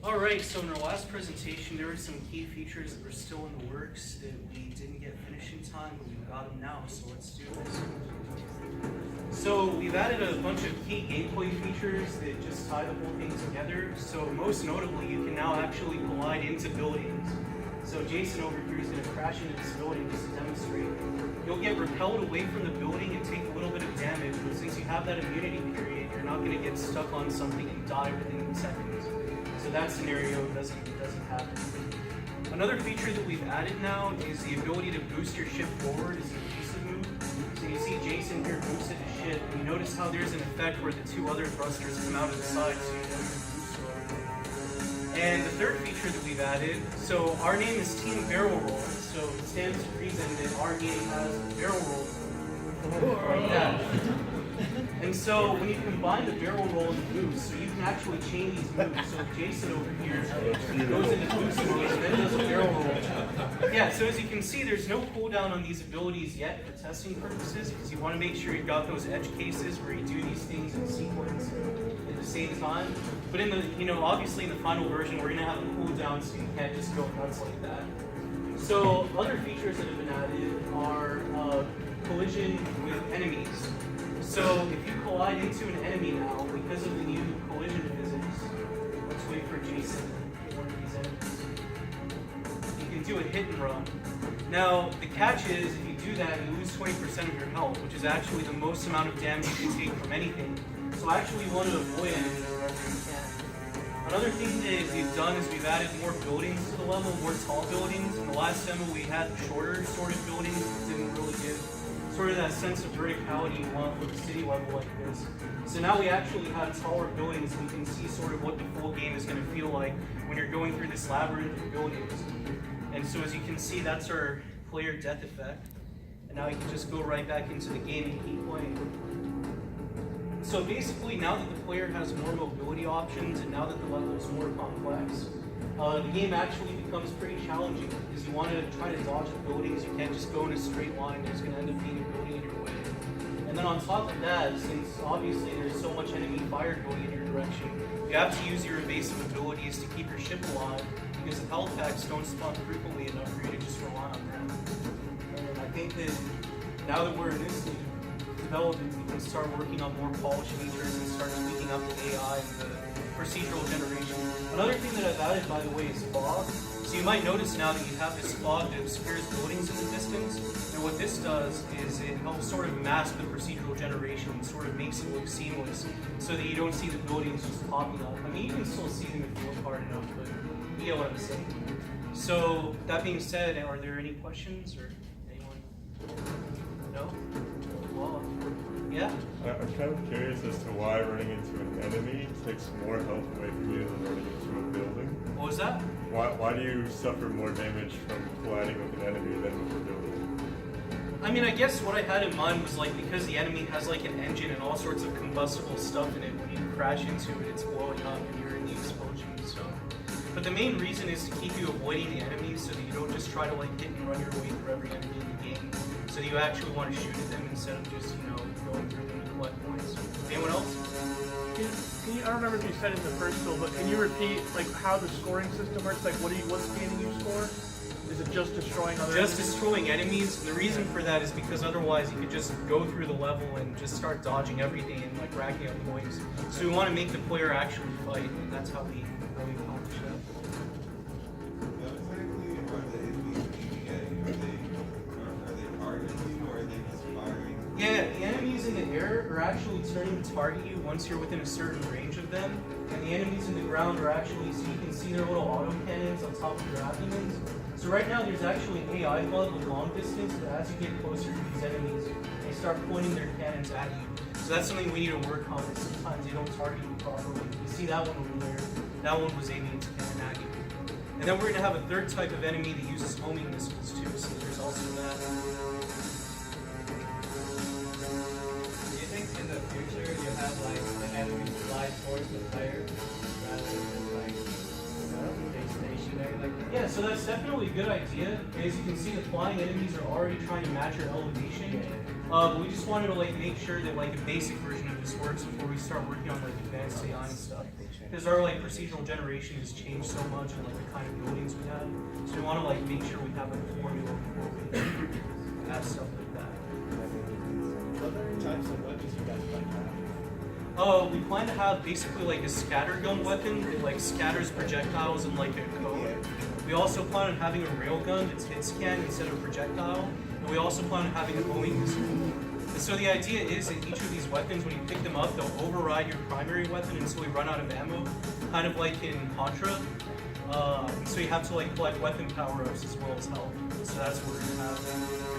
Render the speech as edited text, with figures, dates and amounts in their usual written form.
Alright, so in our last presentation there were some key features that were still in the works that we didn't get finished in time, but we've got them now, so let's do this. So we've added a bunch of key gameplay features that just tie the whole thing together. So most notably, you can now actually collide into buildings. So Jason over here is going to crash into this building just to demonstrate. You'll get repelled away from the building and take a little bit of damage, but since you have that immunity period, you're not going to get stuck on something and die within seconds. So that scenario doesn't happen. Another feature that we've added now is the ability to boost your ship forward as an adhesive move. So you see Jason here boosted his ship, and you notice how there's an effect where the two other thrusters come out of the side, so you know you're boost forward. And the third feature that we've added, so our name is Team Barrel Roll, so it stands to reason that our game has a barrel roll like that. And so when you combine the barrel roll and the boost, so you can actually chain these moves. So if Jason over here goes into boost mode and then does a barrel roll. Yeah, so as you can see, there's no cooldown on these abilities yet for testing purposes, because you want to make sure you've got those edge cases where you do these things in sequence at the same time. But in the, obviously in the final version, we're going to have a cooldown, so you can't just go nuts like that. So other features that have been added are collision with enemies. So if you collide into an enemy now, because of the new collision physics, let's wait for Jason to hit one of these enemies. You can do a hit and run. Now, the catch is, if you do that, you lose 20% of your health, which is actually the most amount of damage you can take from anything. So I actually want to avoid enemies wherever you can. Another thing that we've done is we've added more buildings to the level, more tall buildings. In the last demo, we had shorter sort of buildings that didn't really give sort of that sense of verticality you want with a city level like this. So now we actually have taller buildings, and you can see sort of what the full game is going to feel like when you're going through this labyrinth of buildings. And so as you can see, that's our player death effect. And now you can just go right back into the game and keep playing. So basically, now that the player has more mobility options, and now that the level is more complex, the game actually becomes pretty challenging, because you want to try to dodge the buildings. You can't just go in a straight line. There's going to end up being a building in your way. And then on top of that, since obviously there's so much enemy fire going in your direction, you have to use your evasive abilities to keep your ship alive, because the health packs don't spawn frequently enough for you to just rely on them. And I think that now that we're in this stage of development, we can start working on more polished features and start tweaking up the AI and the procedural generation. Another thing that I've added, by the way, is fog. So you might notice now that you have this fog that obscures buildings in the distance. And what this does is it helps sort of mask the procedural generation and sort of makes it look seamless, so that you don't see the buildings just popping up. I mean, you can still see them if you look hard enough, but you get what I'm saying. So that being said, are there any questions or anyone? No? Well, yeah? I'm kind of curious as to why running into an enemy takes more health away from you than running into a building. What was that? Why do you suffer more damage from colliding with an enemy than with a building? I mean, I guess what I had in mind was like, because the enemy has like an engine and all sorts of combustible stuff in it, when you crash into it, it's blowing up and you're in the explosion and stuff. But the main reason is to keep you avoiding the enemies, so that you don't just try to like hit and run your way through every enemy in the game. So you actually want to shoot at them instead of just, going through them to collect points. Anyone else? Can you, I don't remember if you said it in the first bill, but can you repeat like how the scoring system works? Like what scanning you score? Is it just destroying other enemies? Just destroying enemies. And the reason for that is because otherwise you could just go through the level and just start dodging everything and like racking up points. So we want to make the player actually fight, and that's how we really accomplish that. Yeah, the enemies in the air are actually turning to target you once you're within a certain range of them, and the enemies in the ground are actually, so you can see their little auto cannons on top of your abdomens. So right now there's actually an AI bug with long distance, but as you get closer to these enemies, they start pointing their cannons at you. So that's something we need to work on, because sometimes they don't target you properly. You see that one over there? That one was aiming its cannon at you. And then we're going to have a third type of enemy that uses homing missiles too, so there's also that. In the future, you have like the enemies fly towards the player rather than like stay stationary like that? Yeah, so that's definitely a good idea. As you can see, the flying enemies are already trying to match your elevation. But we just wanted to like make sure that like a basic version of this works before we start working on like advanced AI and stuff. because our like procedural generation has changed so much and like the kind of buildings we have. So we want to like make sure we have a formula before we have stuff like that. What other types of weapons you guys like to have? We plan to have basically like a scattergun weapon. It like scatters projectiles in like a cone. We also plan on having a railgun that's hit scan instead of projectile. And we also plan on having a homing missile. And so the idea is that each of these weapons, when you pick them up, they'll override your primary weapon until we run out of ammo, kind of like in Contra. And so you have to like collect weapon power-ups as well as health. So that's what we're gonna have.